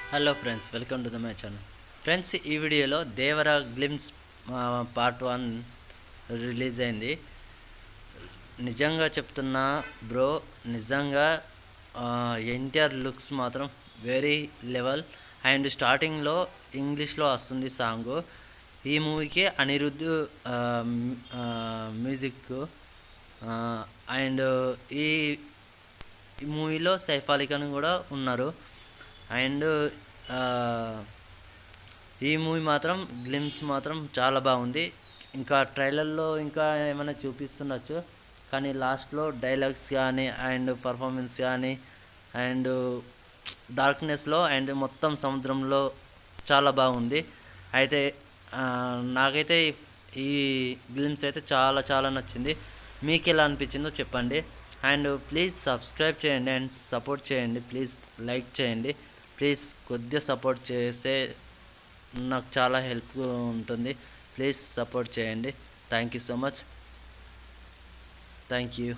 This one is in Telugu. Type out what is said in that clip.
Hello friends, welcome to my channel. Friends, ఈ వీడియోలో దేవరా గ్లిమ్స్ పార్ట్ 1 రిలీజ్ అయింది. నిజంగా చెప్తున్నా బ్రో, నిజంగా ఎన్టీఆర్ లుక్స్ మాత్రం వెరీ లెవెల్. అండ్ స్టార్టింగ్లో ఇంగ్లీష్లో వస్తుంది సాంగ్. ఈ మూవీకి అనిరుద్ధ్ మ్యూజిక్. అండ్ ఈ మూవీలో సైఫ్ అలీ ఖాన్ కూడా ఉన్నారు. అండ్ ఈ మూవీ మాత్రం గ్లిమ్స్ మాత్రం చాలా బాగుంది. ఇంకా ట్రైలర్లో ఇంకా ఏమైనా చూపిస్తుండొచ్చు, కానీ లాస్ట్లో డైలాగ్స్ కానీ అండ్ పర్ఫార్మెన్స్ కానీ అండ్ డార్క్నెస్లో అండ్ మొత్తం సముద్రంలో చాలా బాగుంది. అయితే నాకైతే ఈ గ్లిమ్స్ అయితే చాలా చాలా నచ్చింది. మీకు ఎలా అనిపించిందో చెప్పండి. అండ్ ప్లీజ్ సబ్స్క్రైబ్ చేయండి అండ్ సపోర్ట్ చేయండి. ప్లీజ్ లైక్ చేయండి. ప్లీజ్ కొద్దిగా సపోర్ట్ చేస్తే నాకు చాలా హెల్ప్ ఉంటుంది. ప్లీజ్ సపోర్ట్ చేయండి. Thank you so much. Thank you.